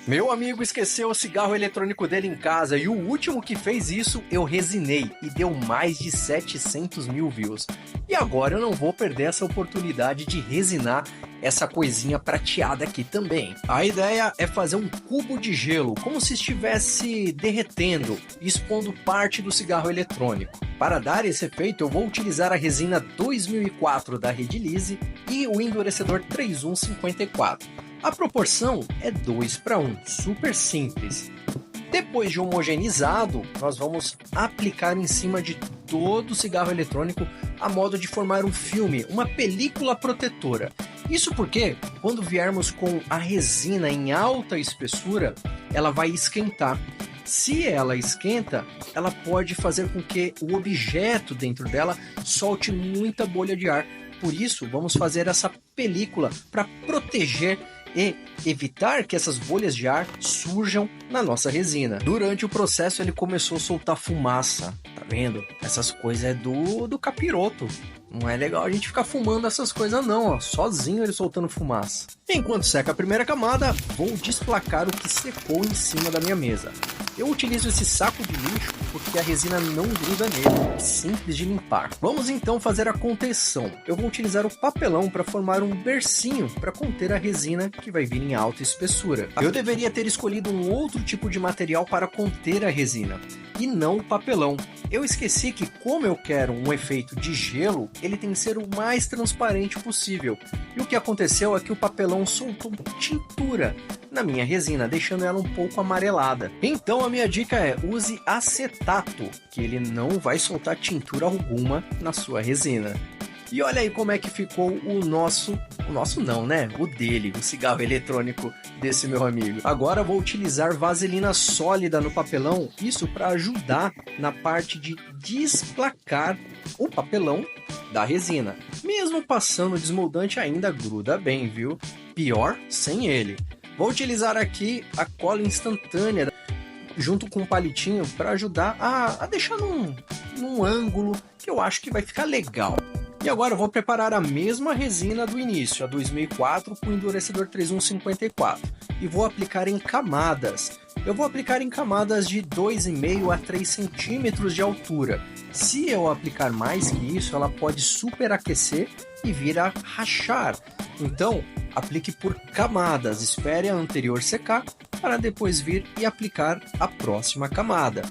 Meu amigo esqueceu o cigarro eletrônico dele em casa e o último que fez isso eu resinei e deu mais de 700 mil views. E agora eu não vou perder essa oportunidade de resinar essa coisinha prateada aqui também. A ideia é fazer um cubo de gelo, como se estivesse derretendo, expondo parte do cigarro eletrônico. Para dar esse efeito eu vou utilizar a resina 2004 da Redilize e o endurecedor 3154. A proporção é 2:1, super simples. Depois de homogeneizado, nós vamos aplicar em cima de todo o cigarro eletrônico a modo de formar um filme, uma película protetora. Isso porque, quando viermos com a resina em alta espessura, ela vai esquentar. Se ela esquenta, ela pode fazer com que o objeto dentro dela solte muita bolha de ar. Por isso, vamos fazer essa película para proteger e evitar que essas bolhas de ar surjam na nossa resina. Durante o processo ele começou a soltar fumaça, tá vendo? Essas coisas é do capiroto. Não é legal a gente ficar fumando essas coisas não, ó. Sozinho ele soltando fumaça. Enquanto seca a primeira camada, vou desplacar o que secou em cima da minha mesa. Eu utilizo esse saco de lixo porque a resina não gruda nele, é simples de limpar. Vamos então fazer a contenção. Eu vou utilizar o papelão para formar um bercinho para conter a resina que vai vir em alta espessura. Eu deveria ter escolhido um outro tipo de material para conter a resina, e não o papelão. Eu esqueci que, como eu quero um efeito de gelo, ele tem que ser o mais transparente possível. E o que aconteceu é que o papelão soltou tintura na minha resina, deixando ela um pouco amarelada. Então a minha dica é: use acetato, que ele não vai soltar tintura alguma na sua resina. E olha aí como é que ficou o nosso não, né? O dele, o cigarro eletrônico desse meu amigo. Agora vou utilizar vaselina sólida no papelão, isso para ajudar na parte de desplacar o papelão da resina. Mesmo passando o desmoldante ainda gruda bem, viu? Pior sem ele. Vou utilizar aqui a cola instantânea junto com um palitinho para ajudar a deixar num ângulo que eu acho que vai ficar legal. E agora eu vou preparar a mesma resina do início, a 2004 com o endurecedor 3154, e vou aplicar em camadas. Eu vou aplicar em camadas de 2,5 a 3 centímetros de altura. Se eu aplicar mais que isso, ela pode superaquecer e vir a rachar. Então, aplique por camadas, espere a anterior secar para depois vir e aplicar a próxima camada.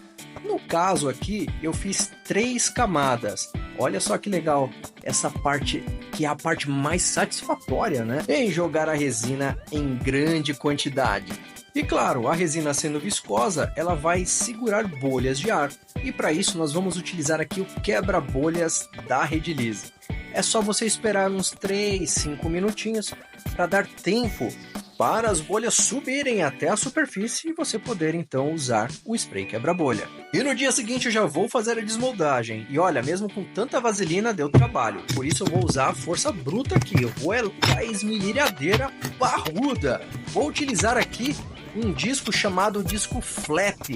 No caso aqui, eu fiz 3 camadas. Olha só que legal, essa parte que é a parte mais satisfatória, né? Em jogar a resina em grande quantidade. E claro, a resina sendo viscosa, ela vai segurar bolhas de ar. E para isso nós vamos utilizar aqui o quebra-bolhas da Redilize. É só você esperar uns 3, 5 minutinhos para dar tempo para as bolhas subirem até a superfície e você poder então usar o spray quebra-bolha. E no dia seguinte eu já vou fazer a desmoldagem. E olha, mesmo com tanta vaselina deu trabalho. Por isso eu vou usar a força bruta aqui. Eu vou a esmerilhadeira barruda. Vou utilizar aqui um disco chamado disco flap.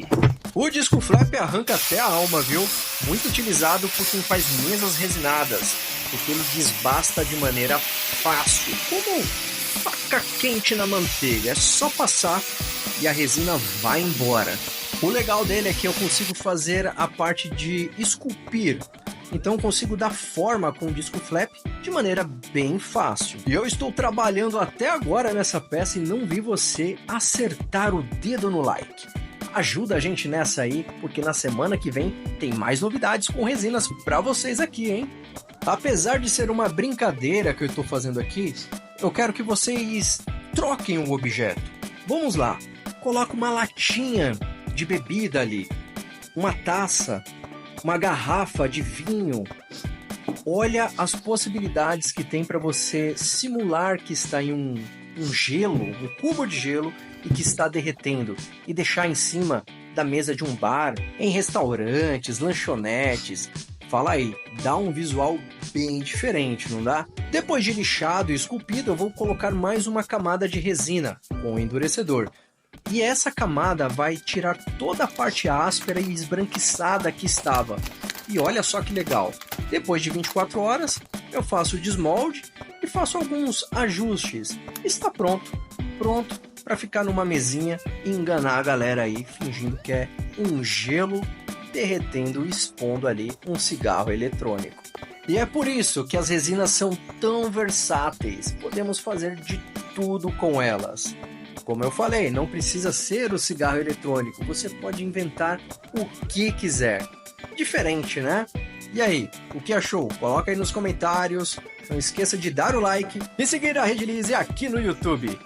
O disco flap arranca até a alma, viu? Muito utilizado por quem faz mesas resinadas, porque ele desbasta de maneira fácil, como faca quente na manteiga. É só passar e a resina vai embora. O legal dele é que eu consigo fazer a parte de esculpir. Então eu consigo dar forma com o disco flap de maneira bem fácil. E eu estou trabalhando até agora nessa peça e não vi você acertar o dedo no like. Ajuda a gente nessa aí, porque na semana que vem tem mais novidades com resinas pra vocês aqui, hein? Apesar de ser uma brincadeira que eu estou fazendo aqui, eu quero que vocês troquem o objeto. Vamos lá, coloca uma latinha de bebida ali, uma taça, uma garrafa de vinho. Olha as possibilidades que tem para você simular que está em um gelo, um cubo de gelo e que está derretendo, e deixar em cima da mesa de um bar, em restaurantes, lanchonetes. Fala aí, dá um visual bem diferente, não dá? Depois de lixado e esculpido, eu vou colocar mais uma camada de resina com o endurecedor. E essa camada vai tirar toda a parte áspera e esbranquiçada que estava. E olha só que legal. Depois de 24 horas, eu faço o desmolde e faço alguns ajustes. Está pronto. Pronto para ficar numa mesinha e enganar a galera aí, fingindo que é um gelo derretendo e expondo ali um cigarro eletrônico. E é por isso que as resinas são tão versáteis, podemos fazer de tudo com elas. Como eu falei, não precisa ser o cigarro eletrônico, você pode inventar o que quiser. Diferente, né? E aí, o que achou? Coloca aí nos comentários, não esqueça de dar o like e seguir a Redilize aqui no YouTube.